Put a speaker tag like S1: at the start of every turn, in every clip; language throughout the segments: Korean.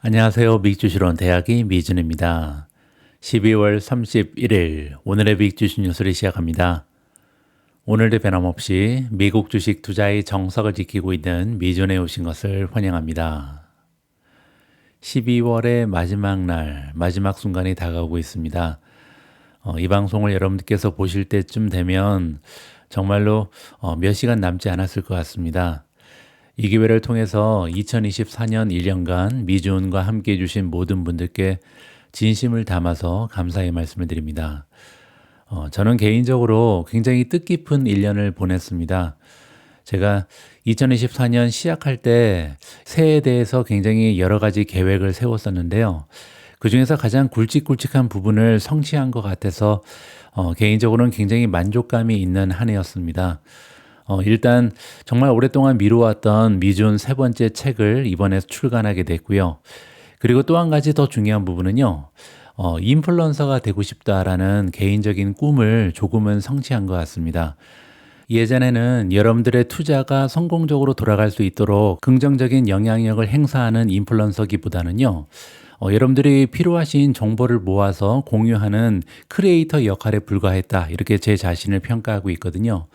S1: 안녕하세요. 미주시론 대학의 미준입니다. 12월 31일 오늘의 빅주식 뉴스를 시작합니다. 오늘도 변함없이 미국 주식 투자의 정석을 지키고 있는 미준에 오신 것을 환영합니다. 12월의 마지막 날, 마지막 순간이 다가오고 있습니다. 이 방송을 여러분들께서 보실 때쯤 되면 정말로 몇 시간 남지 않았을 것 같습니다. 이 기회를 통해서 2024년 1년간 미주온과 함께 해주신 모든 분들께 진심을 담아서 감사의 말씀을 드립니다. 저는 개인적으로 굉장히 뜻깊은 1년을 보냈습니다. 제가 2024년 시작할 때 새해에 대해서 굉장히 여러 가지 계획을 세웠었는데요. 그 중에서 가장 굵직굵직한 부분을 성취한 것 같아서 개인적으로는 굉장히 만족감이 있는 한 해였습니다. 일단 정말 오랫동안 미루었던 미준 세 번째 책을 이번에 출간하게 됐고요. 그리고 또 한 가지 더 중요한 부분은요. 인플루언서가 되고 싶다라는 개인적인 꿈을 조금은 성취한 것 같습니다. 예전에는 여러분들의 투자가 성공적으로 돌아갈 수 있도록 긍정적인 영향력을 행사하는 인플루언서기보다는요. 여러분들이 필요하신 정보를 모아서 공유하는 크리에이터 역할에 불과했다. 이렇게 제 자신을 평가하고 있거든요.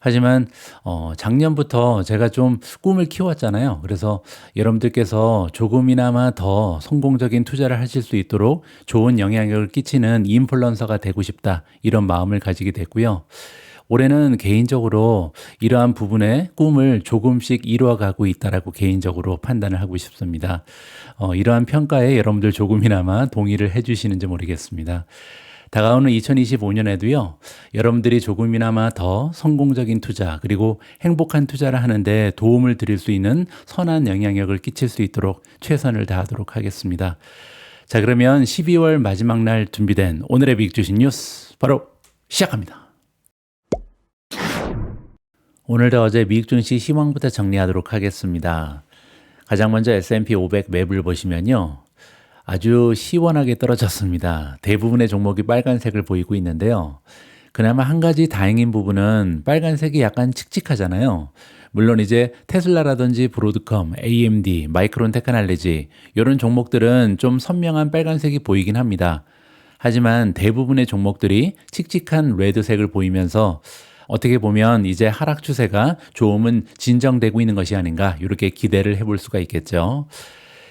S1: 하지만 작년부터 제가 좀 꿈을 키웠잖아요. 그래서 여러분들께서 조금이나마 더 성공적인 투자를 하실 수 있도록 좋은 영향력을 끼치는 인플루언서가 되고 싶다. 이런 마음을 가지게 됐고요. 올해는 개인적으로 이러한 부분의 꿈을 조금씩 이루어가고 있다라고 개인적으로 판단을 하고 싶습니다. 이러한 평가에 여러분들 조금이나마 동의를 해주시는지 모르겠습니다. 다가오는 2025년에도요, 여러분들이 조금이나마 더 성공적인 투자, 그리고 행복한 투자를 하는데 도움을 드릴 수 있는 선한 영향력을 끼칠 수 있도록 최선을 다하도록 하겠습니다. 자, 그러면 12월 마지막 날 준비된 오늘의 빅주식 뉴스 바로 시작합니다. 오늘도 어제 미국 증시 시황부터 정리하도록 하겠습니다. 가장 먼저 S&P 500 맵을 보시면요. 아주 시원하게 떨어졌습니다. 대부분의 종목이 빨간색을 보이고 있는데요. 그나마 한 가지 다행인 부분은 빨간색이 약간 칙칙하잖아요. 물론 이제 테슬라라든지 브로드컴, AMD, 마이크론 테크놀로지 이런 종목들은 좀 선명한 빨간색이 보이긴 합니다. 하지만 대부분의 종목들이 칙칙한 레드색을 보이면서 어떻게 보면 이제 하락 추세가 조금은 진정되고 있는 것이 아닌가 이렇게 기대를 해볼 수가 있겠죠.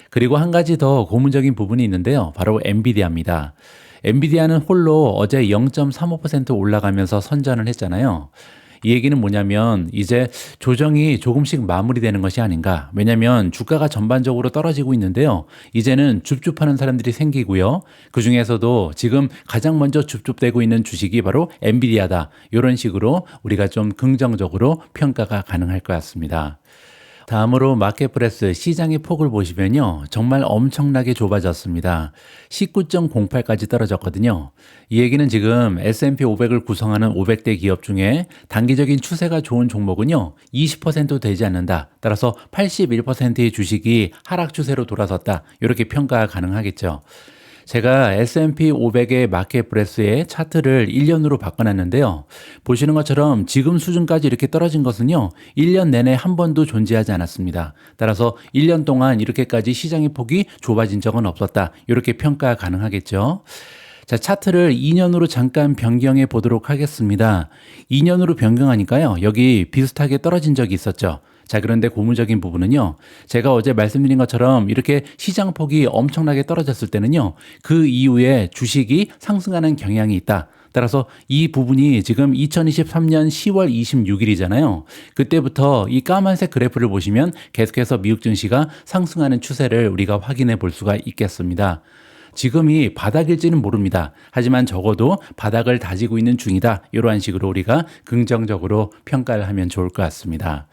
S1: 그리고 한 가지 더 고무적인 부분이 있는데요. 바로 엔비디아입니다. 엔비디아는 홀로 어제 0.35% 올라가면서 선전을 했잖아요. 이 얘기는 뭐냐면 이제 조정이 조금씩 마무리되는 것이 아닌가. 왜냐하면 주가가 전반적으로 떨어지고 있는데요. 이제는 줍줍하는 사람들이 생기고요. 그중에서도 지금 가장 먼저 줍줍되고 있는 주식이 바로 엔비디아다. 이런 식으로 우리가 좀 긍정적으로 평가가 가능할 것 같습니다. 다음으로 마켓프레스 시장의 폭을 보시면요. 정말 엄청나게 좁아졌습니다. 19.08까지 떨어졌거든요. 이 얘기는 지금 S&P 500을 구성하는 500대 기업 중에 단기적인 추세가 좋은 종목은요. 20% 되지 않는다. 따라서 81%의 주식이 하락 추세로 돌아섰다. 이렇게 평가가 가능하겠죠. 제가 S&P 500의 마켓프레스의 차트를 1년으로 바꿔놨는데요. 보시는 것처럼 지금 수준까지 이렇게 떨어진 것은요. 1년 내내 한 번도 존재하지 않았습니다. 따라서 1년 동안 이렇게까지 시장의 폭이 좁아진 적은 없었다. 이렇게 평가 가능하겠죠. 자, 차트를 2년으로 잠깐 변경해 보도록 하겠습니다. 2년으로 변경하니까요. 여기 비슷하게 떨어진 적이 있었죠. 자, 그런데 고무적인 부분은요. 제가 어제 말씀드린 것처럼 이렇게 시장 폭이 엄청나게 떨어졌을 때는요. 그 이후에 주식이 상승하는 경향이 있다. 따라서 이 부분이 지금 2023년 10월 26일이잖아요. 그때부터 이 까만색 그래프를 보시면 계속해서 미국 증시가 상승하는 추세를 우리가 확인해 볼 수가 있겠습니다. 지금이 바닥일지는 모릅니다. 하지만 적어도 바닥을 다지고 있는 중이다. 이러한 식으로 우리가 긍정적으로 평가를 하면 좋을 것 같습니다.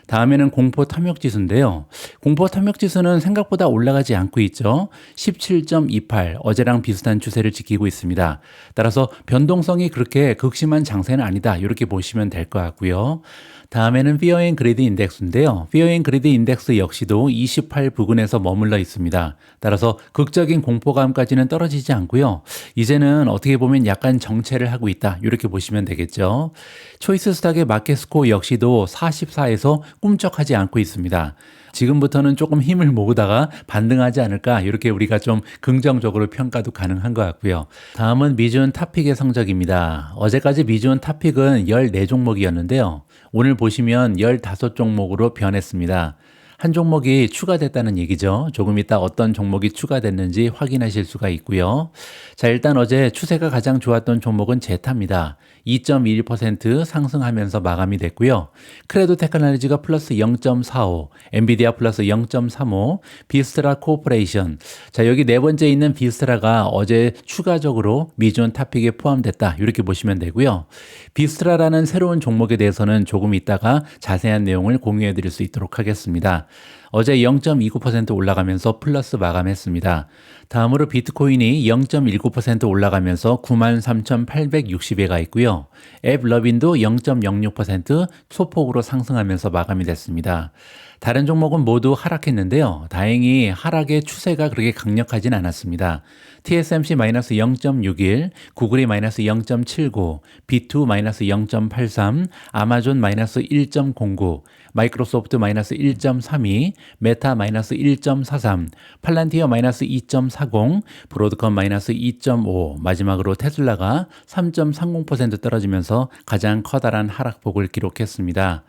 S1: 다음에는 공포 탐욕 지수인데요. 공포 탐욕 지수는 생각보다 올라가지 않고 있죠. 17.28 어제랑 비슷한 추세를 지키고 있습니다. 따라서 변동성이 그렇게 극심한 장세는 아니다. 이렇게 보시면 될 것 같고요. 다음에는 Fear and Greed 인덱스인데요. Fear and Greed 인덱스 역시도 28 부근에서 머물러 있습니다. 따라서 극적인 공포감까지는 떨어지지 않고요. 이제는 어떻게 보면 약간 정체를 하고 있다. 이렇게 보시면 되겠죠. 초이스 스탁의 마켓 스코어 역시도 44에서 꿈쩍하지 않고 있습니다. 지금부터는 조금 힘을 모으다가 반등하지 않을까 이렇게 우리가 좀 긍정적으로 평가도 가능한 것 같고요. 다음은 미주은 탑픽의 성적입니다. 어제까지 미주은 탑픽은 14종목이었는데요. 오늘 보시면 15종목으로 변했습니다. 한 종목이 추가됐다는 얘기죠. 조금 이따 어떤 종목이 추가됐는지 확인하실 수가 있고요. 자, 일단 어제 추세가 가장 좋았던 종목은 제타입니다. 2.21% 상승하면서 마감이 됐고요. 크레도 테크놀로지가 플러스 0.45, 엔비디아 플러스 0.35, 비스트라 코퍼레이션. 자, 여기 네 번째 있는 비스트라가 어제 추가적으로 미주은 탑픽에 포함됐다. 이렇게 보시면 되고요. 비스트라라는 새로운 종목에 대해서는 조금 이따가 자세한 내용을 공유해 드릴 수 있도록 하겠습니다. 어제 0.29% 올라가면서 플러스 마감했습니다. 다음으로 비트코인이 0.19% 올라가면서 93,860에 가 있고요. 앱러빈도 0.06% 소폭으로 상승하면서 마감이 됐습니다. 다른 종목은 모두 하락했는데요. 다행히 하락의 추세가 그렇게 강력하진 않았습니다. TSMC 마이너스 0.61, 구글이 마이너스 0.79, B2 마이너스 0.83, 아마존 마이너스 1.09, 마이크로소프트 마이너스 1.32, 메타 마이너스 1.43, 팔란티어 마이너스 2.40, 브로드컴 마이너스 2.5, 마지막으로 테슬라가 3.30% 떨어지면서 가장 커다란 하락폭을 기록했습니다.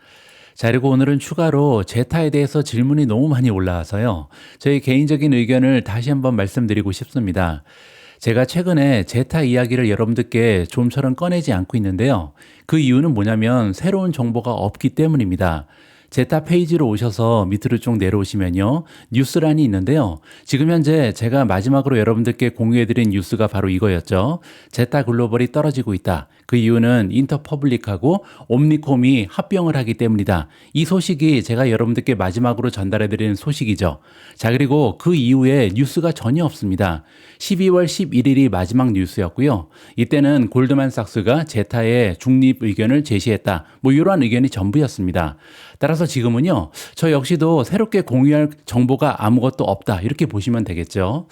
S1: 자, 그리고 오늘은 추가로 제타에 대해서 질문이 너무 많이 올라와서요. 저희 개인적인 의견을 다시 한번 말씀드리고 싶습니다. 제가 최근에 제타 이야기를 여러분들께 좀처럼 꺼내지 않고 있는데요. 그 이유는 뭐냐면 새로운 정보가 없기 때문입니다. 제타 페이지로 오셔서 밑으로 쭉 내려오시면요. 뉴스란이 있는데요. 지금 현재 제가 마지막으로 여러분들께 공유해드린 뉴스가 바로 이거였죠. 제타 글로벌이 떨어지고 있다. 그 이유는 인터퍼블릭하고 옴니콤이 합병을 하기 때문이다. 이 소식이 제가 여러분들께 마지막으로 전달해드리는 소식이죠. 자, 그리고 그 이후에 뉴스가 전혀 없습니다. 12월 11일이 마지막 뉴스였고요. 이때는 골드만삭스가 제타의 중립 의견을 제시했다. 뭐 이러한 의견이 전부였습니다. 따라서 지금은요, 저 역시도 새롭게 공유할 정보가 아무것도 없다. 이렇게 보시면 되겠죠.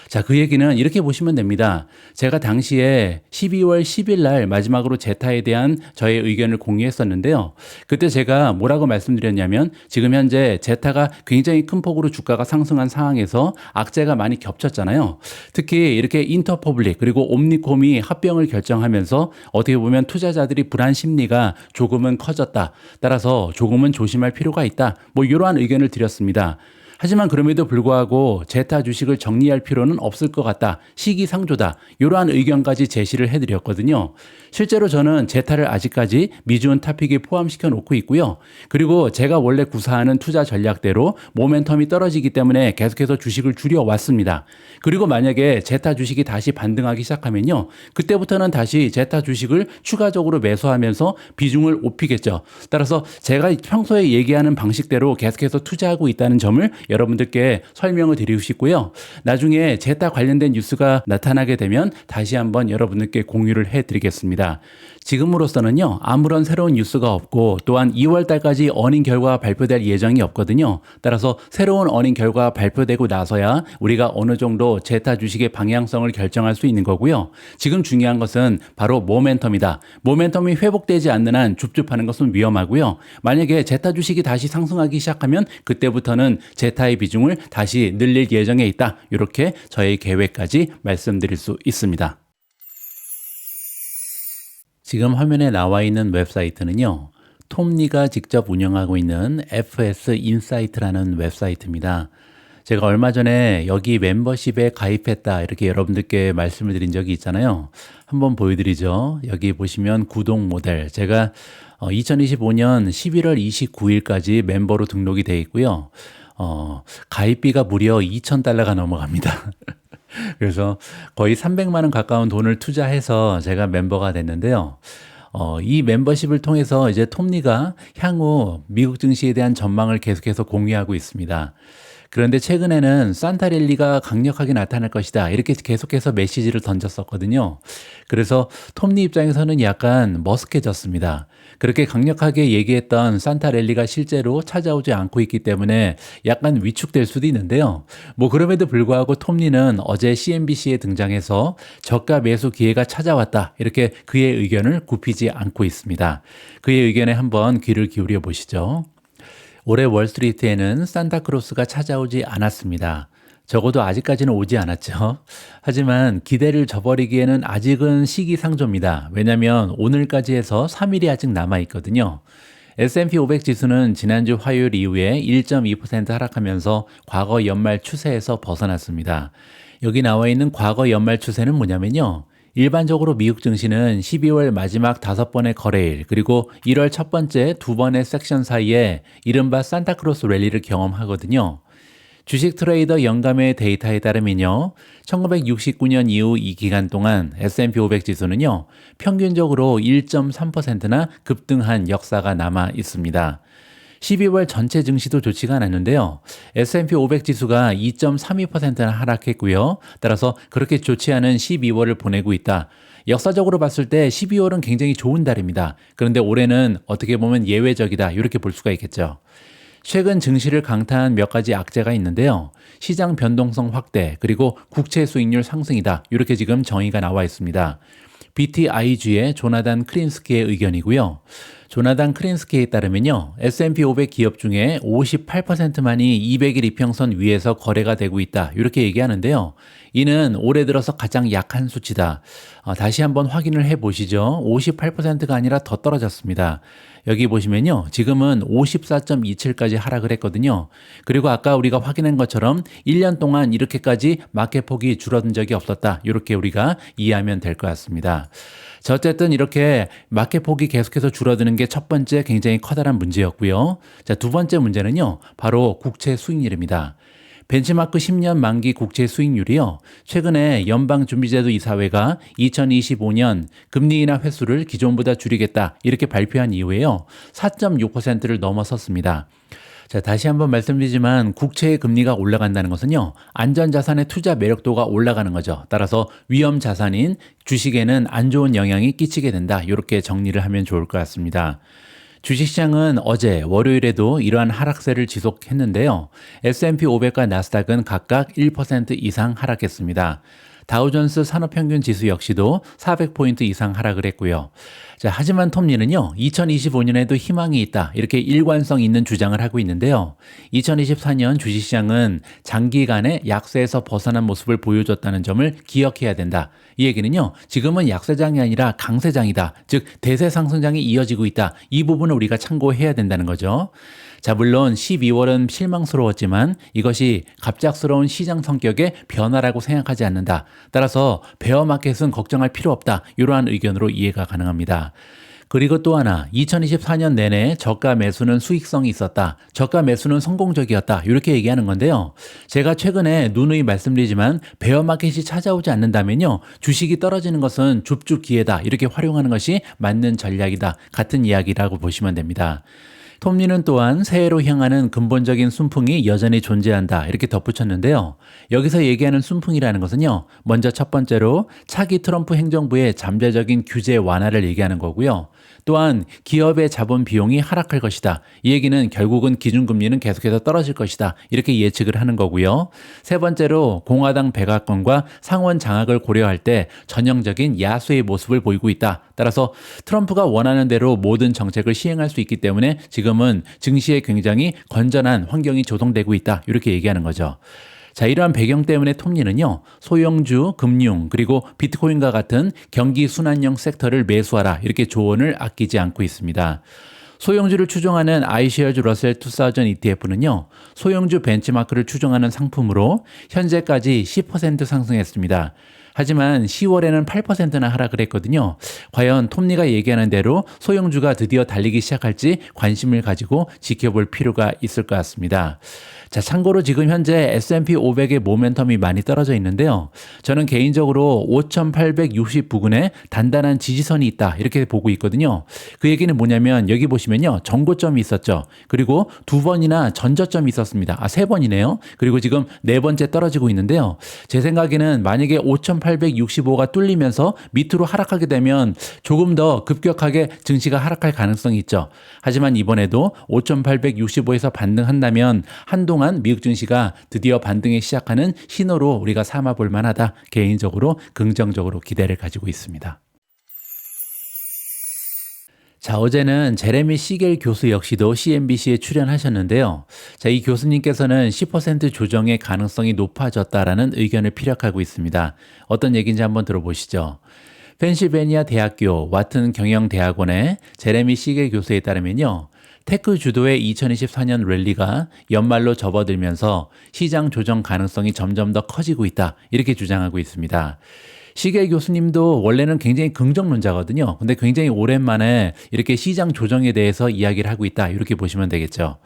S1: 자, 그 얘기는 이렇게 보시면 됩니다. 제가 당시에 12월 10일 날 마지막으로 제타에 대한 저의 의견을 공유했었는데요. 그때 제가 뭐라고 말씀드렸냐면 지금 현재 제타가 굉장히 큰 폭으로 주가가 상승한 상황에서 악재가 많이 겹쳤잖아요. 특히 이렇게 인터퍼블릭 그리고 옴니콤이 합병을 결정하면서 어떻게 보면 투자자들이 불안 심리가 조금은 커졌다. 따라서 조금은 조심할 필요가 있다. 뭐 이러한 의견을 드렸습니다. 하지만 그럼에도 불구하고 제타 주식을 정리할 필요는 없을 것 같다. 시기상조다. 이러한 의견까지 제시를 해드렸거든요. 실제로 저는 제타를 아직까지 미주은 탑픽에 포함시켜 놓고 있고요. 그리고 제가 원래 구사하는 투자 전략대로 모멘텀이 떨어지기 때문에 계속해서 주식을 줄여왔습니다. 그리고 만약에 제타 주식이 다시 반등하기 시작하면요. 그때부터는 다시 제타 주식을 추가적으로 매수하면서 비중을 높이겠죠. 따라서 제가 평소에 얘기하는 방식대로 계속해서 투자하고 있다는 점을 여러분들께 설명을 드리고 싶고요. 나중에 제타 관련된 뉴스가 나타나게 되면 다시 한번 여러분들께 공유를 해드리겠습니다. 지금으로서는요. 아무런 새로운 뉴스가 없고 또한 2월 달까지 어닝 결과가 발표될 예정이 없거든요. 따라서 새로운 어닝 결과가 발표되고 나서야 우리가 어느 정도 제타 주식의 방향성을 결정할 수 있는 거고요. 지금 중요한 것은 바로 모멘텀이다. 모멘텀이 회복되지 않는 한 줍줍하는 것은 위험하고요. 만약에 제타 주식이 다시 상승하기 시작하면 그때부터는 제타의 비중을 다시 늘릴 예정에 있다. 이렇게 저의 계획까지 말씀드릴 수 있습니다. 지금 화면에 나와 있는 웹사이트는요. 톰리가 직접 운영하고 있는 FS 인사이트라는 웹사이트입니다. 제가 얼마 전에 여기 멤버십에 가입했다 이렇게 여러분들께 말씀을 드린 적이 있잖아요. 한번 보여드리죠. 여기 보시면 구독 모델. 제가 2025년 11월 29일까지 멤버로 등록이 되어 있고요. 가입비가 무려 $2,000가 넘어갑니다. 그래서 거의 300만 원 가까운 돈을 투자해서 제가 멤버가 됐는데요. 이 멤버십을 통해서 이제 톰리가 향후 미국 증시에 대한 전망을 계속해서 공유하고 있습니다. 그런데 최근에는 산타랠리가 강력하게 나타날 것이다. 이렇게 계속해서 메시지를 던졌었거든요. 그래서 톰리 입장에서는 약간 머쓱해졌습니다. 그렇게 강력하게 얘기했던 산타랠리가 실제로 찾아오지 않고 있기 때문에 약간 위축될 수도 있는데요. 뭐 그럼에도 불구하고 톰리는 어제 CNBC에 등장해서 저가 매수 기회가 찾아왔다. 이렇게 그의 의견을 굽히지 않고 있습니다. 그의 의견에 한번 귀를 기울여 보시죠. 올해 월스트리트에는 산타크로스가 찾아오지 않았습니다. 적어도 아직까지는 오지 않았죠. 하지만 기대를 저버리기에는 아직은 시기상조입니다. 왜냐하면 오늘까지 해서 3일이 아직 남아있거든요. S&P 500 지수는 지난주 화요일 이후에 1.2% 하락하면서 과거 연말 추세에서 벗어났습니다. 여기 나와 있는 과거 연말 추세는 뭐냐면요. 일반적으로 미국 증시는 12월 마지막 5번의 거래일 그리고 1월 첫 번째 2번의 섹션 사이에 이른바 산타크로스 랠리를 경험하거든요. 주식 트레이더 영감의 데이터에 따르면요. 1969년 이후 이 기간 동안 S&P 500 지수는요. 평균적으로 1.3%나 급등한 역사가 남아 있습니다. 12월 전체 증시도 좋지가 않았는데요. S&P 500 지수가 2.32%나 하락했고요. 따라서 그렇게 좋지 않은 12월을 보내고 있다. 역사적으로 봤을 때 12월은 굉장히 좋은 달입니다. 그런데 올해는 어떻게 보면 예외적이다. 이렇게 볼 수가 있겠죠. 최근 증시를 강타한 몇 가지 악재가 있는데요. 시장 변동성 확대, 그리고 국채 수익률 상승이다. 이렇게 지금 정의가 나와 있습니다. BTIG의 조나단 크린스키의 의견이고요. 조나단 크린스키에 따르면요. S&P 500 기업 중에 58%만이 200일 이평선 위에서 거래가 되고 있다. 이렇게 얘기하는데요. 이는 올해 들어서 가장 약한 수치다. 다시 한번 확인을 해보시죠. 58%가 아니라 더 떨어졌습니다. 여기 보시면요. 지금은 54.27까지 하락을 했거든요. 그리고 아까 우리가 확인한 것처럼 1년 동안 이렇게까지 마켓 폭이 줄어든 적이 없었다. 이렇게 우리가 이해하면 될 것 같습니다. 자, 어쨌든 이렇게 마켓 폭이 계속해서 줄어드는 게 첫 번째 굉장히 커다란 문제였고요. 자, 두 번째 문제는요. 바로 국채 수익률입니다. 벤치마크 10년 만기 국채 수익률이요. 최근에 연방준비제도 이사회가 2025년 금리 인하 횟수를 기존보다 줄이겠다 이렇게 발표한 이후에요. 4.6%를 넘어섰습니다. 자, 다시 한번 말씀드리지만 국채의 금리가 올라간다는 것은요. 안전자산의 투자 매력도가 올라가는 거죠. 따라서 위험 자산인 주식에는 안 좋은 영향이 끼치게 된다. 이렇게 정리를 하면 좋을 것 같습니다. 주식시장은 어제 월요일에도 이러한 하락세를 지속했는데요. S&P 500과 나스닥은 각각 1% 이상 하락했습니다. 다우존스 산업평균 지수 역시도 400포인트 이상 하락을 했고요. 자, 하지만 톱니는요, 2025년에도 희망이 있다. 이렇게 일관성 있는 주장을 하고 있는데요. 2024년 주식시장은 장기간의 약세에서 벗어난 모습을 보여줬다는 점을 기억해야 된다. 이 얘기는요, 지금은 약세장이 아니라 강세장이다. 즉, 대세 상승장이 이어지고 있다. 이 부분을 우리가 참고해야 된다는 거죠. 자, 물론 12월은 실망스러웠지만 이것이 갑작스러운 시장 성격의 변화라고 생각하지 않는다. 따라서 베어마켓은 걱정할 필요 없다. 이러한 의견으로 이해가 가능합니다. 그리고 또 하나, 2024년 내내 저가 매수는 수익성이 있었다. 저가 매수는 성공적이었다. 이렇게 얘기하는 건데요. 제가 최근에 누누이 말씀드리지만 베어마켓이 찾아오지 않는다면요. 주식이 떨어지는 것은 줍줍 기회다. 이렇게 활용하는 것이 맞는 전략이다. 같은 이야기라고 보시면 됩니다. 톱니는 또한 새해로 향하는 근본적인 순풍이 여전히 존재한다. 이렇게 덧붙였는데요. 여기서 얘기하는 순풍이라는 것은요. 먼저 첫 번째로 차기 트럼프 행정부의 잠재적인 규제 완화를 얘기하는 거고요. 또한 기업의 자본 비용이 하락할 것이다. 이 얘기는 결국은 기준금리는 계속해서 떨어질 것이다. 이렇게 예측을 하는 거고요. 세 번째로 공화당 백악관과 상원 장악을 고려할 때 전형적인 야수의 모습을 보이고 있다. 따라서 트럼프가 원하는 대로 모든 정책을 시행할 수 있기 때문에 지금은 증시에 굉장히 건전한 환경이 조성되고 있다. 이렇게 얘기하는 거죠. 자, 이러한 배경 때문에 톱니는요, 소형주, 금융, 그리고 비트코인과 같은 경기 순환형 섹터를 매수하라. 이렇게 조언을 아끼지 않고 있습니다. 소형주를 추종하는 iShares Russell 2000 ETF는요, 소형주 벤치마크를 추종하는 상품으로 현재까지 10% 상승했습니다. 하지만 10월에는 8%나 하락을 했거든요. 과연 톱니가 얘기하는 대로 소형주가 드디어 달리기 시작할지 관심을 가지고 지켜볼 필요가 있을 것 같습니다. 자, 참고로 지금 현재 S&P 500의 모멘텀이 많이 떨어져 있는데요. 저는 개인적으로 5,860 부근에 단단한 지지선이 있다. 이렇게 보고 있거든요. 그 얘기는 뭐냐면 여기 보시면요. 전고점이 있었죠. 그리고 두 번이나 전저점이 있었습니다. 세 번이네요. 그리고 지금 네 번째 떨어지고 있는데요. 제 생각에는 만약에 5,865가 뚫리면서 밑으로 하락하게 되면 조금 더 급격하게 증시가 하락할 가능성이 있죠. 하지만 이번에도 5,865에서 반등한다면 한동안 미국 증시가 드디어 반등에 시작하는 신호로 우리가 삼아 볼 만하다. 개인적으로 긍정적으로 기대를 가지고 있습니다. 자, 어제는 제레미 시겔 교수 역시도 CNBC에 출연하셨는데요. 자, 이 교수님께서는 10% 조정의 가능성이 높아졌다라는 의견을 피력하고 있습니다. 어떤 얘기인지 한번 들어보시죠. 펜실베니아 대학교 와튼 경영대학원의 제레미 시겔 교수에 따르면요. 테크 주도의 2024년 랠리가 연말로 접어들면서 시장 조정 가능성이 점점 더 커지고 있다. 이렇게 주장하고 있습니다. 시겔 교수님도 원래는 굉장히 긍정론자거든요. 근데 굉장히 오랜만에 이렇게 시장 조정에 대해서 이야기를 하고 있다. 이렇게 보시면 되겠죠.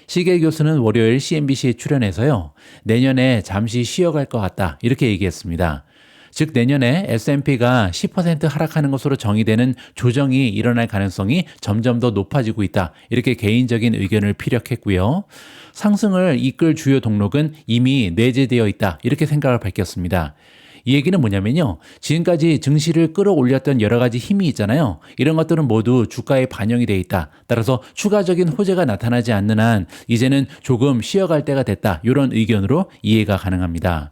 S1: 시겔 교수는 월요일 CNBC에 출연해서요. 내년에 잠시 쉬어갈 것 같다. 이렇게 얘기했습니다. 즉 내년에 S&P가 10% 하락하는 것으로 정의되는 조정이 일어날 가능성이 점점 더 높아지고 있다. 이렇게 개인적인 의견을 피력했고요. 상승을 이끌 주요 동력은 이미 내재되어 있다. 이렇게 생각을 밝혔습니다. 이 얘기는 뭐냐면요. 지금까지 증시를 끌어올렸던 여러 가지 힘이 있잖아요. 이런 것들은 모두 주가에 반영이 돼 있다. 따라서 추가적인 호재가 나타나지 않는 한 이제는 조금 쉬어갈 때가 됐다. 이런 의견으로 이해가 가능합니다.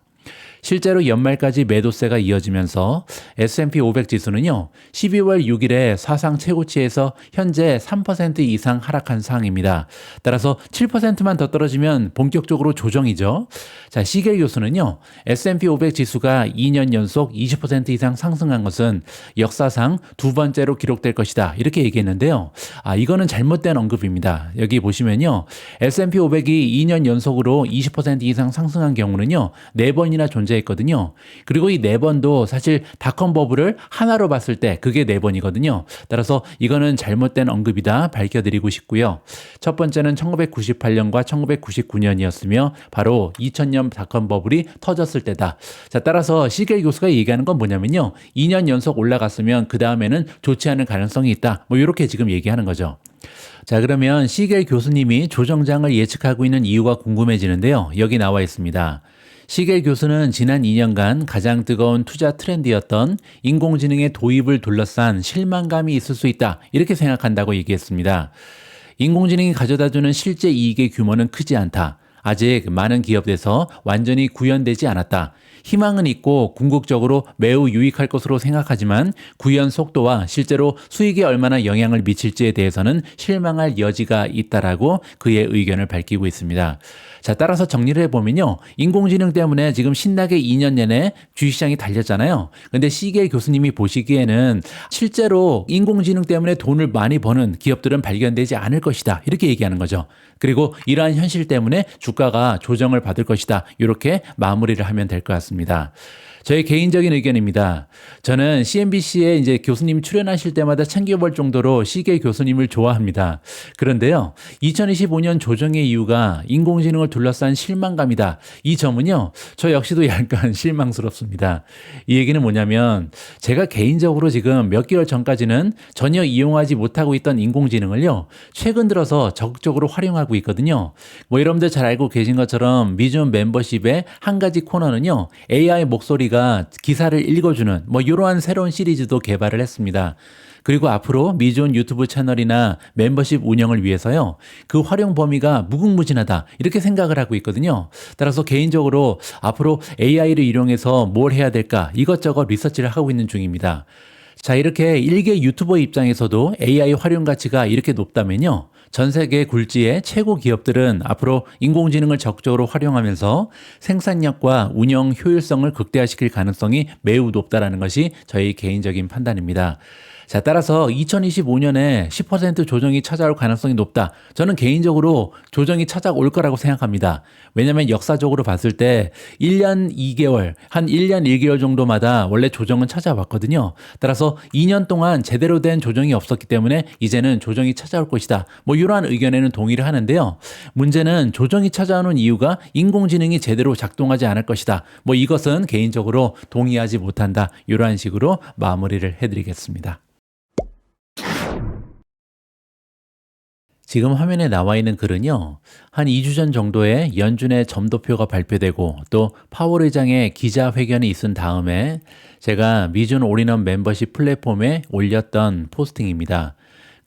S1: 실제로 연말까지 매도세가 이어지면서 S&P 500 지수는요. 12월 6일에 사상 최고치에서 현재 3% 이상 하락한 상황입니다. 따라서 7%만 더 떨어지면 본격적으로 조정이죠. 자, 시겔 교수는요. S&P 500 지수가 2년 연속 20% 이상 상승한 것은 역사상 두 번째로 기록될 것이다. 이렇게 얘기했는데요. 이거는 잘못된 언급입니다. 여기 보시면요. S&P 500이 2년 연속으로 20% 이상 상승한 경우는요. 4번이나 존재했거든요. 그리고 이 4번도 사실 닷컴 버블을 하나로 봤을 때 그게 4번이거든요. 따라서 이거는 잘못된 언급이다 밝혀드리고 싶고요. 첫 번째는 1998년과 1999년이었으며 바로 2000년 닷컴 버블이 터졌을 때다. 자, 따라서 시겔 교수가 얘기하는 건 뭐냐면요. 2년 연속 올라갔으면 그 다음에는 좋지 않을 가능성이 있다. 뭐 이렇게 지금 얘기하는 거죠. 자, 그러면 시겔 교수님이 조정장을 예측하고 있는 이유가 궁금해지는데요. 여기 나와 있습니다. 시겔 교수는 지난 2년간 가장 뜨거운 투자 트렌드였던 인공지능의 도입을 둘러싼 실망감이 있을 수 있다. 이렇게 생각한다고 얘기했습니다. 인공지능이 가져다주는 실제 이익의 규모는 크지 않다. 아직 많은 기업에서 완전히 구현되지 않았다. 희망은 있고 궁극적으로 매우 유익할 것으로 생각하지만 구현 속도와 실제로 수익에 얼마나 영향을 미칠지에 대해서는 실망할 여지가 있다라고 그의 의견을 밝히고 있습니다. 자, 따라서 정리를 해보면요. 인공지능 때문에 지금 신나게 2년 내내 주식시장이 달렸잖아요. 근데 시겔 교수님이 보시기에는 실제로 인공지능 때문에 돈을 많이 버는 기업들은 발견되지 않을 것이다. 이렇게 얘기하는 거죠. 그리고 이러한 현실 때문에 주가가 조정을 받을 것이다. 이렇게 마무리를 하면 될 것 같습니다. 저의 개인적인 의견입니다. 저는 CNBC에 이제 교수님 출연하실 때마다 챙겨볼 정도로 시겔 교수님을 좋아합니다. 그런데요, 2025년 조정의 이유가 인공지능을 둘러싼 실망감이다. 이 점은요, 저 역시도 약간 실망스럽습니다. 이 얘기는 뭐냐면 제가 개인적으로 지금 몇 개월 전까지는 전혀 이용하지 못하고 있던 인공지능을요, 최근 들어서 적극적으로 활용하고 있거든요. 뭐 여러분들 잘 알고 계신 것처럼 미준 멤버십의 한 가지 코너는요, AI 목소리가 기사를 읽어주는 뭐 이러한 새로운 시리즈도 개발을 했습니다. 그리고 앞으로 미존 유튜브 채널이나 멤버십 운영을 위해서요. 그 활용 범위가 무궁무진하다. 이렇게 생각을 하고 있거든요. 따라서 개인적으로 앞으로 AI를 이용해서 뭘 해야 될까 이것저것 리서치를 하고 있는 중입니다. 자, 이렇게 일개 유튜버 입장에서도 AI 활용 가치가 이렇게 높다면요. 전 세계 굴지의 최고 기업들은 앞으로 인공지능을 적극적으로 활용하면서 생산력과 운영 효율성을 극대화시킬 가능성이 매우 높다라는 것이 저희 개인적인 판단입니다. 자, 따라서 2025년에 10% 조정이 찾아올 가능성이 높다. 저는 개인적으로 조정이 찾아올 거라고 생각합니다. 왜냐하면 역사적으로 봤을 때 1년 2개월, 한 1년 1개월 정도마다 원래 조정은 찾아왔거든요. 따라서 2년 동안 제대로 된 조정이 없었기 때문에 이제는 조정이 찾아올 것이다. 뭐 이러한 의견에는 동의를 하는데요. 문제는 조정이 찾아오는 이유가 인공지능이 제대로 작동하지 않을 것이다. 뭐 이것은 개인적으로 동의하지 못한다. 이러한 식으로 마무리를 해드리겠습니다. 지금 화면에 나와 있는 글은요. 한 2주 전 정도에 연준의 점도표가 발표되고 또 파월 의장의 기자회견이 있은 다음에 제가 미준 올인원 멤버십 플랫폼에 올렸던 포스팅입니다.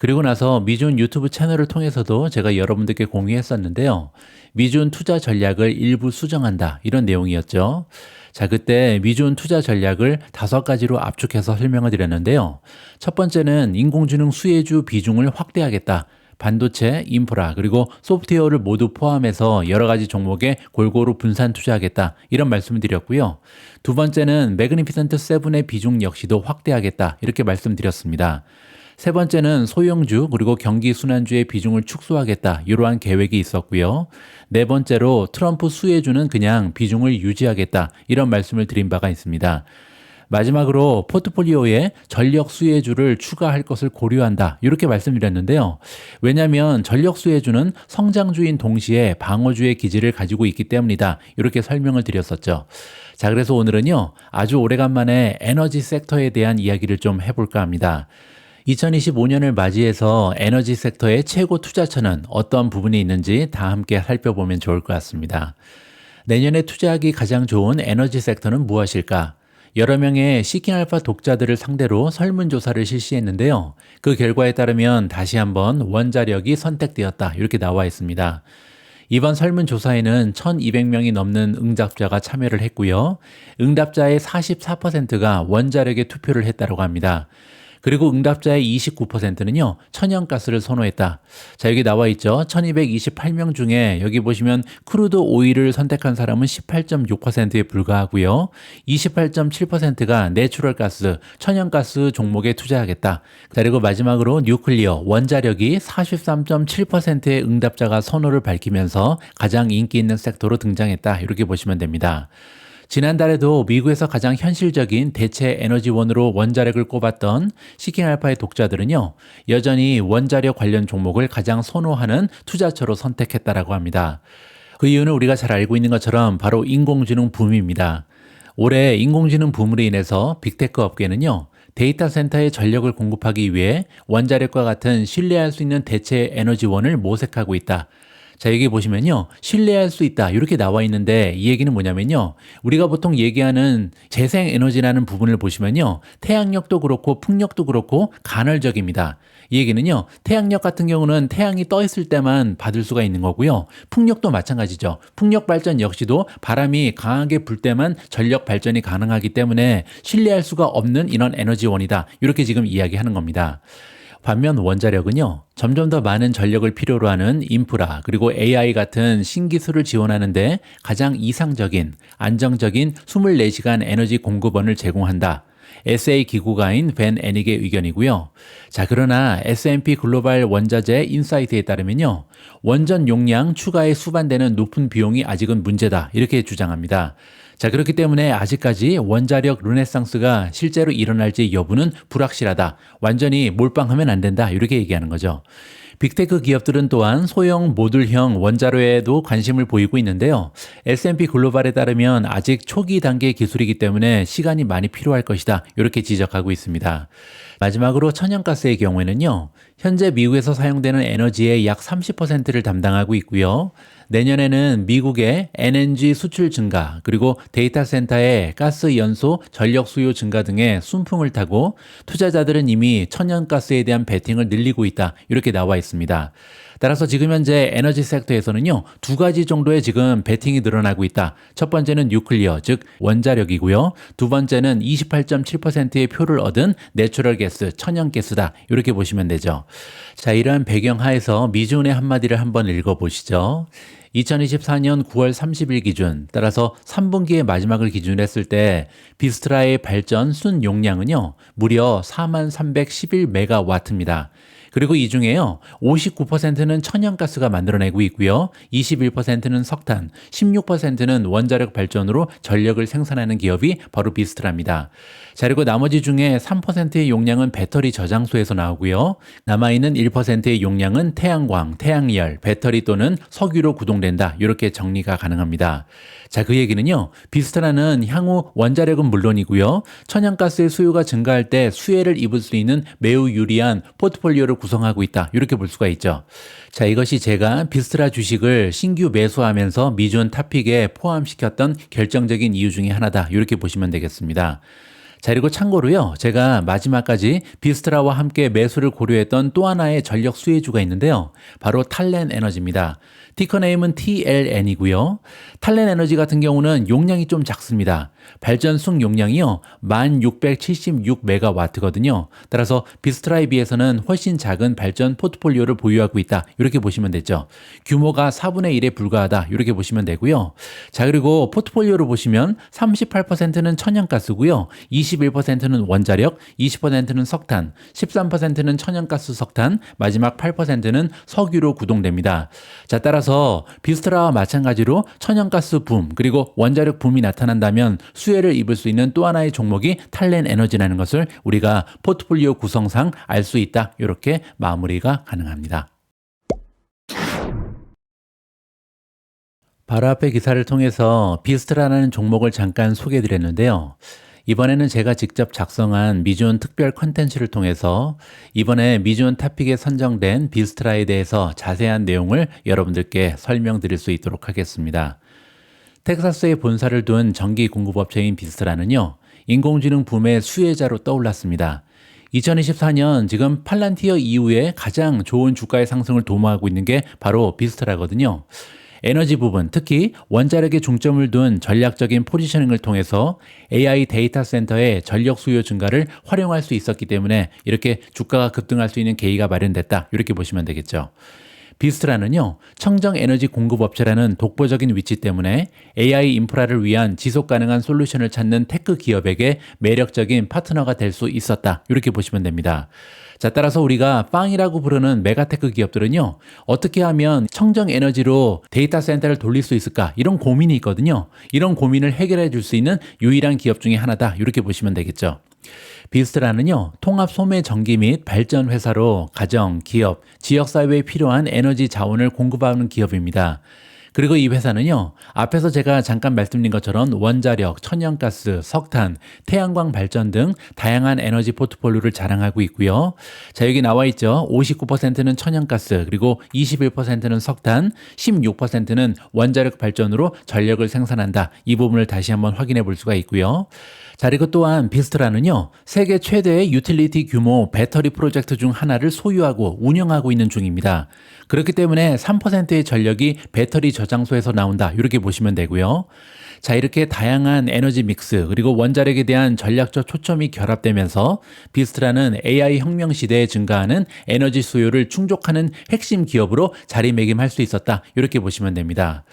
S1: 그리고 나서 미준 유튜브 채널을 통해서도 제가 여러분들께 공유했었는데요. 미준 투자 전략을 일부 수정한다. 이런 내용이었죠. 자, 그때 미준 투자 전략을 5가지로 압축해서 설명을 드렸는데요. 첫 번째는 인공지능 수혜주 비중을 확대하겠다. 반도체, 인프라, 그리고 소프트웨어를 모두 포함해서 여러 가지 종목에 골고루 분산 투자하겠다. 이런 말씀을 드렸고요. 두 번째는 매그니피센트 세븐의 비중 역시도 확대하겠다. 이렇게 말씀드렸습니다. 세 번째는 소형주 그리고 경기 순환주의 비중을 축소하겠다. 이러한 계획이 있었고요. 네 번째로 트럼프 수혜주는 그냥 비중을 유지하겠다. 이런 말씀을 드린 바가 있습니다. 마지막으로 포트폴리오에 전력 수혜주를 추가할 것을 고려한다. 이렇게 말씀드렸는데요. 왜냐하면 전력 수혜주는 성장주인 동시에 방어주의 기질을 가지고 있기 때문이다. 이렇게 설명을 드렸었죠. 자, 그래서 오늘은요. 아주 오래간만에 에너지 섹터에 대한 이야기를 좀 해볼까 합니다. 2025년을 맞이해서 에너지 섹터의 최고 투자처는 어떤 부분이 있는지 다 함께 살펴보면 좋을 것 같습니다. 내년에 투자하기 가장 좋은 에너지 섹터는 무엇일까? 여러 명의 시킹알파 독자들을 상대로 설문조사를 실시했는데요. 그 결과에 따르면 다시 한번 원자력이 선택되었다. 이렇게 나와 있습니다. 이번 설문조사에는 1,200명이 넘는 응답자가 참여를 했고요. 응답자의 44%가 원자력에 투표를 했다고 합니다. 그리고 응답자의 29%는요, 천연가스를 선호했다. 자, 여기 나와 있죠. 1228명 중에 여기 보시면 크루드 오일을 선택한 사람은 18.6%에 불과하고요. 28.7%가 내추럴 가스, 천연가스 종목에 투자하겠다. 그리고 마지막으로 뉴클리어, 원자력이 43.7%의 응답자가 선호를 밝히면서 가장 인기 있는 섹터로 등장했다. 이렇게 보시면 됩니다. 지난달에도 미국에서 가장 현실적인 대체 에너지원으로 원자력을 꼽았던 시킹알파의 독자들은요, 여전히 원자력 관련 종목을 가장 선호하는 투자처로 선택했다라고 합니다. 그 이유는 우리가 잘 알고 있는 것처럼 바로 인공지능 붐입니다. 올해 인공지능 붐으로 인해서 빅테크 업계는요, 데이터 센터에 전력을 공급하기 위해 원자력과 같은 신뢰할 수 있는 대체 에너지원을 모색하고 있다. 자, 여기 보시면요. 신뢰할 수 있다. 이렇게 나와 있는데 이 얘기는 뭐냐면요. 우리가 보통 얘기하는 재생에너지라는 부분을 보시면요. 태양력도 그렇고 풍력도 그렇고 간헐적입니다. 이 얘기는요. 태양력 같은 경우는 태양이 떠 있을 때만 받을 수가 있는 거고요. 풍력도 마찬가지죠. 풍력 발전 역시도 바람이 강하게 불 때만 전력 발전이 가능하기 때문에 신뢰할 수가 없는 이런 에너지원이다. 이렇게 지금 이야기하는 겁니다. 반면 원자력은요, 점점 더 많은 전력을 필요로 하는 인프라, 그리고 AI 같은 신기술을 지원하는데 가장 이상적인, 안정적인 24시간 에너지 공급원을 제공한다. SA 기구가인 벤 애닉의 의견이고요. 자, 그러나 S&P 글로벌 원자재 인사이트에 따르면요, 원전 용량 추가에 수반되는 높은 비용이 아직은 문제다. 이렇게 주장합니다. 자, 그렇기 때문에 아직까지 원자력 르네상스가 실제로 일어날지 여부는 불확실하다. 완전히 몰빵하면 안 된다. 이렇게 얘기하는 거죠. 빅테크 기업들은 또한 소형 모듈형 원자로에도 관심을 보이고 있는데요. S&P 글로벌에 따르면 아직 초기 단계 기술이기 때문에 시간이 많이 필요할 것이다. 이렇게 지적하고 있습니다. 마지막으로 천연가스의 경우에는요. 현재 미국에서 사용되는 에너지의 약 30%를 담당하고 있고요. 내년에는 미국의 LNG 수출 증가, 그리고 데이터 센터의 가스 연소 전력 수요 증가 등의 순풍을 타고 투자자들은 이미 천연가스에 대한 베팅을 늘리고 있다. 이렇게 나와 있습니다. 따라서 지금 현재 에너지 섹터에서는요, 2가지 정도의 지금 베팅이 늘어나고 있다. 첫 번째는 뉴클리어, 즉 원자력이고요. 두 번째는 28.7%의 표를 얻은 내추럴 가스, 천연가스다. 이렇게 보시면 되죠. 자, 이러한 배경 하에서 미준의 한마디를 한번 읽어보시죠. 2024년 9월 30일 기준, 따라서 3분기의 마지막을 기준으로 했을 때 비스트라의 발전 순 용량은요, 무려 4311메가와트입니다. 그리고 이 중에요, 59%는 천연가스가 만들어내고 있고요. 21%는 석탄, 16%는 원자력 발전으로 전력을 생산하는 기업이 바로 비스트라입니다. 자, 그리고 나머지 중에 3%의 용량은 배터리 저장소에서 나오고요. 남아있는 1%의 용량은 태양광, 태양열, 배터리 또는 석유로 구동된다. 이렇게 정리가 가능합니다. 자, 그 얘기는요, 비스트라는 향후 원자력은 물론이고요. 천연가스의 수요가 증가할 때 수혜를 입을 수 있는 매우 유리한 포트폴리오를 구성하고 있다. 이렇게 볼 수가 있죠. 자, 이것이 제가 비스트라 주식을 신규 매수하면서 미준 탑픽에 포함시켰던 결정적인 이유 중에 하나다. 이렇게 보시면 되겠습니다. 자, 그리고 참고로요, 제가 마지막까지 비스트라와 함께 매수를 고려했던 또 하나의 전력 수혜주가 있는데요. 바로 탈렌 에너지입니다. 티커 네임은 TLN이고요. 탈렌 에너지 같은 경우는 용량이 좀 작습니다. 발전 순 용량이요, 1676메가와트거든요. 따라서 비스트라에 비해서는 훨씬 작은 발전 포트폴리오를 보유하고 있다. 이렇게 보시면 되죠. 규모가 4분의 1에 불과하다. 이렇게 보시면 되고요. 자, 그리고 포트폴리오를 보시면 38%는 천연가스고요. 21%는 원자력, 20%는 석탄, 13%는 천연가스 석탄, 마지막 8%는 석유로 구동됩니다. 자, 따라서 비스트라와 마찬가지로 천연가스 붐 그리고 원자력 붐이 나타난다면 수혜를 입을 수 있는 또 하나의 종목이 탈렌 에너지라는 것을 우리가 포트폴리오 구성상 알 수 있다. 이렇게 마무리가 가능합니다. 바로 앞에 기사를 통해서 비스트라는 종목을 잠깐 소개해드렸는데요. 이번에는 제가 직접 작성한 미주온 특별 컨텐츠를 통해서 이번에 미주온 탑픽에 선정된 비스트라에 대해서 자세한 내용을 여러분들께 설명드릴 수 있도록 하겠습니다. 텍사스에 본사를 둔 전기 공급업체인 비스트라는요, 인공지능 붐의 수혜자로 떠올랐습니다. 2024년 지금 팔란티어 이후에 가장 좋은 주가의 상승을 도모하고 있는 게 바로 비스트라거든요. 에너지 부분, 특히 원자력에 중점을 둔 전략적인 포지셔닝을 통해서 AI 데이터 센터의 전력 수요 증가를 활용할 수 있었기 때문에 이렇게 주가가 급등할 수 있는 계기가 마련됐다. 이렇게 보시면 되겠죠. 비스트라는요, 청정 에너지 공급업체라는 독보적인 위치 때문에 AI 인프라를 위한 지속 가능한 솔루션을 찾는 테크 기업에게 매력적인 파트너가 될 수 있었다. 이렇게 보시면 됩니다. 자, 따라서 우리가 빵이라고 부르는 메가테크 기업들은요, 어떻게 하면 청정 에너지로 데이터 센터를 돌릴 수 있을까? 이런 고민이 있거든요. 이런 고민을 해결해 줄 수 있는 유일한 기업 중에 하나다. 이렇게 보시면 되겠죠. 비스트라는요, 통합 소매 전기 및 발전 회사로 가정, 기업, 지역사회에 필요한 에너지 자원을 공급하는 기업입니다. 그리고 이 회사는요, 앞에서 제가 잠깐 말씀드린 것처럼 원자력, 천연가스, 석탄, 태양광 발전 등 다양한 에너지 포트폴리오를 자랑하고 있고요. 자, 여기 나와 있죠. 59%는 천연가스, 그리고 21%는 석탄, 16%는 원자력 발전으로 전력을 생산한다. 이 부분을 다시 한번 확인해 볼 수가 있고요. 자, 그리고 또한 비스트라는요, 세계 최대의 유틸리티 규모 배터리 프로젝트 중 하나를 소유하고 운영하고 있는 중입니다. 그렇기 때문에 3%의 전력이 배터리 저장소에서 나온다. 이렇게 보시면 되고요. 자, 이렇게 다양한 에너지 믹스 그리고 원자력에 대한 전략적 초점이 결합되면서 비스트라는 AI 혁명 시대에 증가하는 에너지 수요를 충족하는 핵심 기업으로 자리매김할 수 있었다. 이렇게 보시면 됩니다.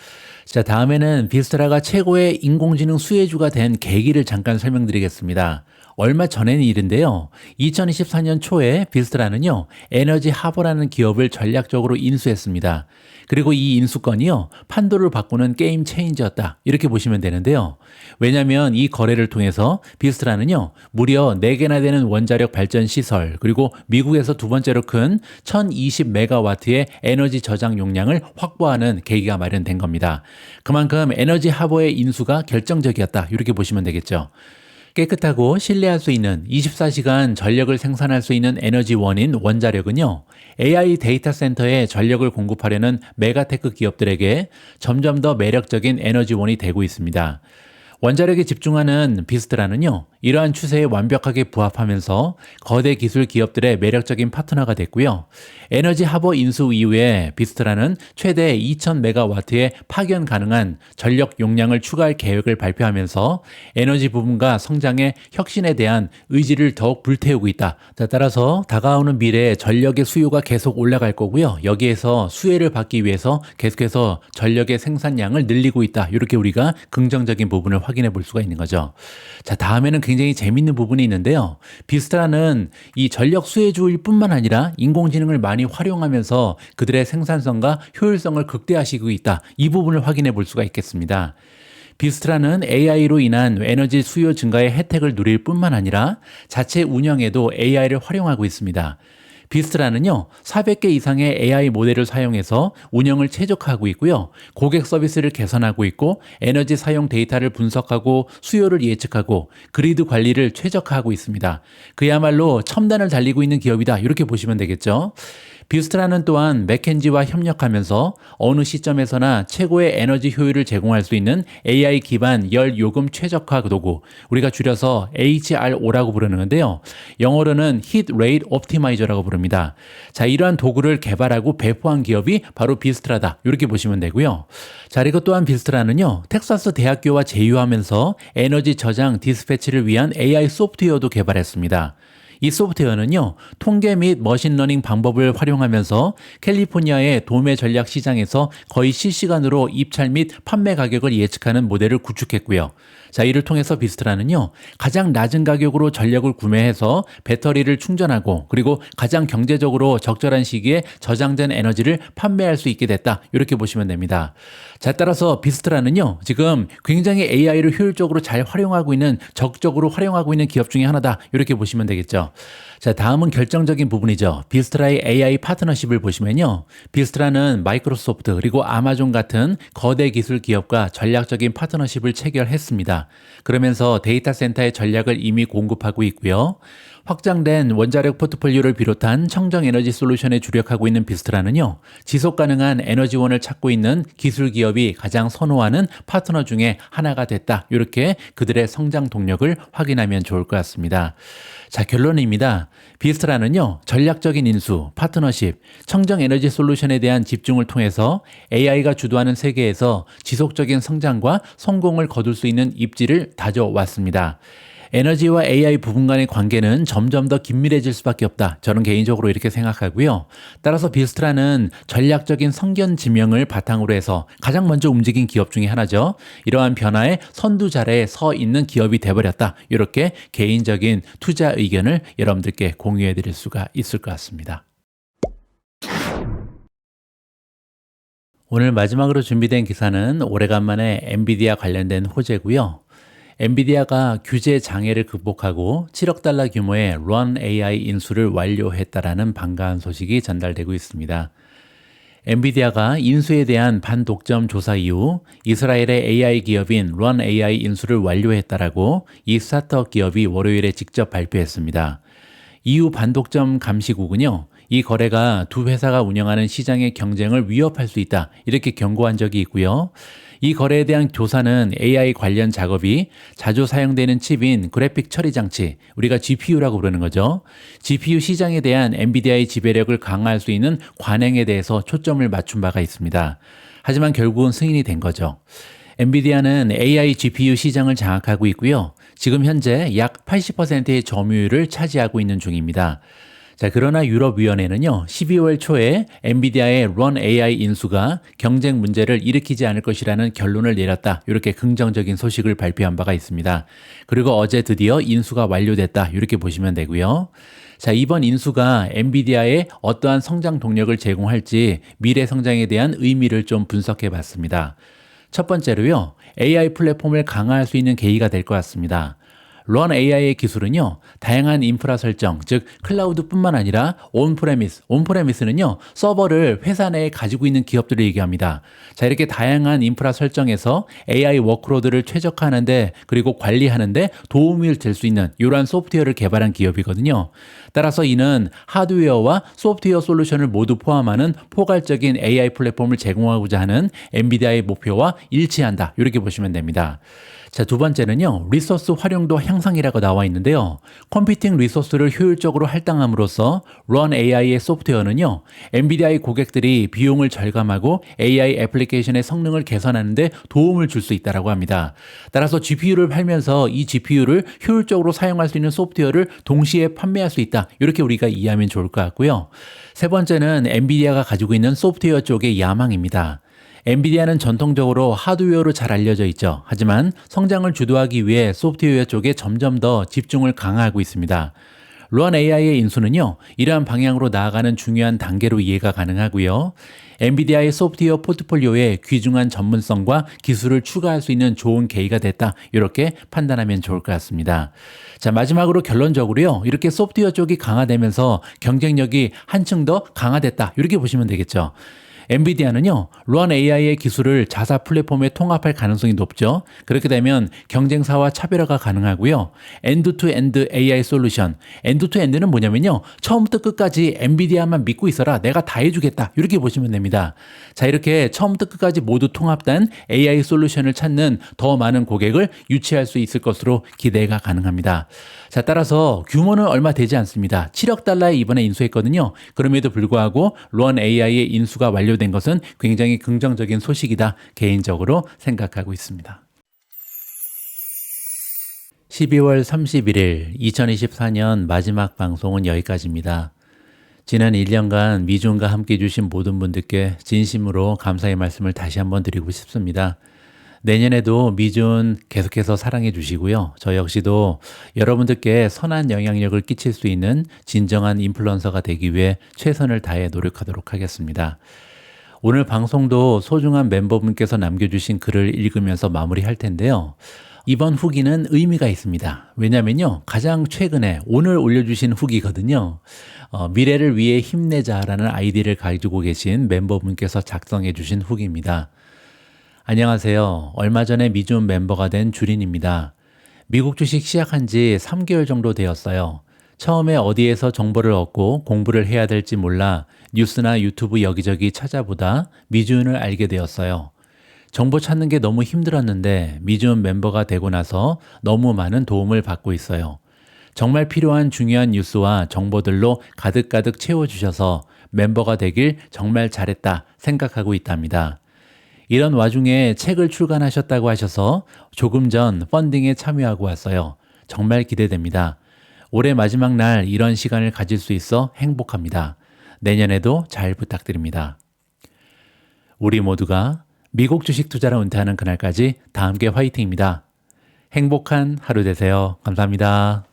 S1: 자, 다음에는 비스트라가 최고의 인공지능 수혜주가 된 계기를 잠깐 설명드리겠습니다. 얼마 전의 일인데요. 2024년 초에 비스트라는요, 에너지 하버라는 기업을 전략적으로 인수했습니다. 그리고 이 인수건이요, 판도를 바꾸는 게임 체인저였다. 이렇게 보시면 되는데요. 왜냐하면 이 거래를 통해서 비스트라는요, 무려 4개나 되는 원자력 발전 시설, 그리고 미국에서 두 번째로 큰 1020메가와트의 에너지 저장 용량을 확보하는 계기가 마련된 겁니다. 그만큼 에너지 하버의 인수가 결정적이었다. 이렇게 보시면 되겠죠. 깨끗하고 신뢰할 수 있는 24시간 전력을 생산할 수 있는 에너지원인 원자력은요, AI 데이터 센터에 전력을 공급하려는 메가테크 기업들에게 점점 더 매력적인 에너지원이 되고 있습니다. 원자력에 집중하는 비스트라는요, 이러한 추세에 완벽하게 부합하면서 거대 기술 기업들의 매력적인 파트너가 됐고요. 에너지 하버 인수 이후에 비스트라는 최대 2000메가와트의 파견 가능한 전력 용량을 추가할 계획을 발표하면서 에너지 부분과 성장의 혁신에 대한 의지를 더욱 불태우고 있다. 따라서 다가오는 미래에 전력의 수요가 계속 올라갈 거고요. 여기에서 수혜를 받기 위해서 계속해서 전력의 생산량을 늘리고 있다. 이렇게 우리가 긍정적인 부분을 확인해 볼 수가 있는 거죠. 자, 다음에는 굉장히 재밌는 부분이 있는데요. 비스트라는 이 전력 수혜주일 뿐만 아니라 인공지능을 많이 활용하면서 그들의 생산성과 효율성을 극대화시키고 있다. 이 부분을 확인해 볼 수가 있겠습니다. 비스트라는 AI로 인한 에너지 수요 증가의 혜택을 누릴 뿐만 아니라 자체 운영에도 AI를 활용하고 있습니다. 비스트라는요, 400개 이상의 AI 모델을 사용해서 운영을 최적화하고 있고요. 고객 서비스를 개선하고 있고 에너지 사용 데이터를 분석하고 수요를 예측하고 그리드 관리를 최적화하고 있습니다. 그야말로 첨단을 달리고 있는 기업이다. 이렇게 보시면 되겠죠. 비스트라는 또한 맥켄지와 협력하면서 어느 시점에서나 최고의 에너지 효율을 제공할 수 있는 AI 기반 열 요금 최적화 도구, 우리가 줄여서 HRO라고 부르는데요. 영어로는 Heat Rate Optimize라고 부릅니다. 자, 이러한 도구를 개발하고 배포한 기업이 바로 비스트라다. 이렇게 보시면 되고요. 자, 그리고 또한 비스트라는요, 텍사스 대학교와 제휴하면서 에너지 저장 디스패치를 위한 AI 소프트웨어도 개발했습니다. 이 소프트웨어는요, 통계 및 머신러닝 방법을 활용하면서 캘리포니아의 도매 전략 시장에서 거의 실시간으로 입찰 및 판매 가격을 예측하는 모델을 구축했고요. 자, 이를 통해서 비스트라는요, 가장 낮은 가격으로 전력을 구매해서 배터리를 충전하고 그리고 가장 경제적으로 적절한 시기에 저장된 에너지를 판매할 수 있게 됐다. 이렇게 보시면 됩니다. 자, 따라서 비스트라는요, 지금 굉장히 AI를 효율적으로 잘 활용하고 있는, 적극적으로 활용하고 있는 기업 중에 하나다. 이렇게 보시면 되겠죠. 자, 다음은 결정적인 부분이죠. 비스트라의 AI 파트너십을 보시면요, 비스트라는 마이크로소프트 그리고 아마존 같은 거대 기술 기업과 전략적인 파트너십을 체결했습니다. 그러면서 데이터 센터의 전략을 이미 공급하고 있고요. 확장된 원자력 포트폴리오를 비롯한 청정 에너지 솔루션에 주력하고 있는 비스트라는요, 지속 가능한 에너지원을 찾고 있는 기술 기업이 가장 선호하는 파트너 중에 하나가 됐다. 이렇게 그들의 성장 동력을 확인하면 좋을 것 같습니다. 자, 결론입니다. 비스트라는요, 전략적인 인수, 파트너십, 청정 에너지 솔루션에 대한 집중을 통해서 AI가 주도하는 세계에서 지속적인 성장과 성공을 거둘 수 있는 입지를 다져왔습니다. 에너지와 AI 부분 간의 관계는 점점 더 긴밀해질 수밖에 없다. 저는 개인적으로 이렇게 생각하고요. 따라서 비스트라는 전략적인 성견 지명을 바탕으로 해서 가장 먼저 움직인 기업 중에 하나죠. 이러한 변화에 선두자리에 서 있는 기업이 돼버렸다. 이렇게 개인적인 투자 의견을 여러분들께 공유해 드릴 수가 있을 것 같습니다. 오늘 마지막으로 준비된 기사는 오래간만에 엔비디아 관련된 호재고요. 엔비디아가 규제 장애를 극복하고 7억 달러 규모의 Run AI 인수를 완료했다라는 반가운 소식이 전달되고 있습니다. 엔비디아가 인수에 대한 반독점 조사 이후 이스라엘의 AI 기업인 Run AI 인수를 완료했다라고 이 스타트업 기업이 월요일에 직접 발표했습니다. 이후 반독점 감시국은요, 이 거래가 두 회사가 운영하는 시장의 경쟁을 위협할 수 있다, 이렇게 경고한 적이 있고요. 이 거래에 대한 조사는 AI 관련 작업이 자주 사용되는 칩인 그래픽 처리 장치, 우리가 GPU라고 부르는 거죠. GPU 시장에 대한 엔비디아의 지배력을 강화할 수 있는 관행에 대해서 초점을 맞춘 바가 있습니다. 하지만 결국은 승인이 된 거죠. 엔비디아는 AI GPU 시장을 장악하고 있고요. 지금 현재 약 80%의 점유율을 차지하고 있는 중입니다. 자, 그러나 유럽위원회는요, 12월 초에 엔비디아의 Run AI 인수가 경쟁 문제를 일으키지 않을 것이라는 결론을 내렸다. 이렇게 긍정적인 소식을 발표한 바가 있습니다. 그리고 어제 드디어 인수가 완료됐다. 이렇게 보시면 되고요. 자, 이번 인수가 엔비디아에 어떠한 성장 동력을 제공할지 미래 성장에 대한 의미를 좀 분석해 봤습니다. 첫 번째로요, AI 플랫폼을 강화할 수 있는 계기가 될 것 같습니다. Run AI의 기술은요, 다양한 인프라 설정, 즉 클라우드뿐만 아니라 온프레미스는요, 서버를 회사 내에 가지고 있는 기업들을 얘기합니다. 자, 이렇게 다양한 인프라 설정에서 AI 워크로드를 최적화하는데 그리고 관리하는데 도움이 될 수 있는 이러한 소프트웨어를 개발한 기업이거든요. 따라서 이는 하드웨어와 소프트웨어 솔루션을 모두 포함하는 포괄적인 AI 플랫폼을 제공하고자 하는 엔비디아의 목표와 일치한다. 이렇게 보시면 됩니다. 자, 두 번째는요, 리소스 활용도 향상이라고 나와 있는데요. 컴퓨팅 리소스를 효율적으로 할당함으로써 Run AI의 소프트웨어는요, 엔비디아의 고객들이 비용을 절감하고 AI 애플리케이션의 성능을 개선하는 데 도움을 줄 수 있다고 합니다. 따라서 GPU를 팔면서 이 GPU를 효율적으로 사용할 수 있는 소프트웨어를 동시에 판매할 수 있다. 이렇게 우리가 이해하면 좋을 것 같고요. 세 번째는 엔비디아가 가지고 있는 소프트웨어 쪽의 야망입니다. 엔비디아는 전통적으로 하드웨어로 잘 알려져 있죠. 하지만 성장을 주도하기 위해 소프트웨어 쪽에 점점 더 집중을 강화하고 있습니다. Run AI의 인수는요, 이러한 방향으로 나아가는 중요한 단계로 이해가 가능하고요. 엔비디아의 소프트웨어 포트폴리오에 귀중한 전문성과 기술을 추가할 수 있는 좋은 계기가 됐다. 이렇게 판단하면 좋을 것 같습니다. 자, 마지막으로 결론적으로요, 이렇게 소프트웨어 쪽이 강화되면서 경쟁력이 한층 더 강화됐다. 이렇게 보시면 되겠죠. 엔비디아는요, 루안 AI의 기술을 자사 플랫폼에 통합할 가능성이 높죠. 그렇게 되면 경쟁사와 차별화가 가능하고요. 엔드-투-엔드 AI 솔루션. 엔드-투-엔드는 뭐냐면요, 처음부터 끝까지 엔비디아만 믿고 있어라. 내가 다 해주겠다. 이렇게 보시면 됩니다. 자, 이렇게 처음부터 끝까지 모두 통합된 AI 솔루션을 찾는 더 많은 고객을 유치할 수 있을 것으로 기대가 가능합니다. 자, 따라서 규모는 얼마 되지 않습니다. 7억 달러에 이번에 인수했거든요. 그럼에도 불구하고 루안 AI의 인수가 완료된 것은 굉장히 긍정적인 소식이다. 개인적으로 생각하고 있습니다. 12월 31일 2024년 마지막 방송은 여기까지입니다. 지난 1년간 미준과 함께 해주신 모든 분들께 진심으로 감사의 말씀을 다시 한번 드리고 싶습니다. 내년에도 미준 계속해서 사랑해 주시고요. 저 역시도 여러분들께 선한 영향력을 끼칠 수 있는 진정한 인플루언서가 되기 위해 최선을 다해 노력하도록 하겠습니다. 오늘 방송도 소중한 멤버분께서 남겨주신 글을 읽으면서 마무리할 텐데요. 이번 후기는 의미가 있습니다. 왜냐면요, 가장 최근에 오늘 올려주신 후기거든요. 미래를 위해 힘내자라는 아이디를 가지고 계신 멤버분께서 작성해 주신 후기입니다. 안녕하세요. 얼마 전에 미준 멤버가 된 주린입니다. 미국 주식 시작한 지 3개월 정도 되었어요. 처음에 어디에서 정보를 얻고 공부를 해야 될지 몰라 뉴스나 유튜브 여기저기 찾아보다 미준을 알게 되었어요. 정보 찾는 게 너무 힘들었는데 미준 멤버가 되고 나서 너무 많은 도움을 받고 있어요. 정말 필요한 중요한 뉴스와 정보들로 가득가득 채워주셔서 멤버가 되길 정말 잘했다 생각하고 있답니다. 이런 와중에 책을 출간하셨다고 하셔서 조금 전 펀딩에 참여하고 왔어요. 정말 기대됩니다. 올해 마지막 날 이런 시간을 가질 수 있어 행복합니다. 내년에도 잘 부탁드립니다. 우리 모두가 미국 주식 투자로 은퇴하는 그날까지 다 함께 화이팅입니다. 행복한 하루 되세요. 감사합니다.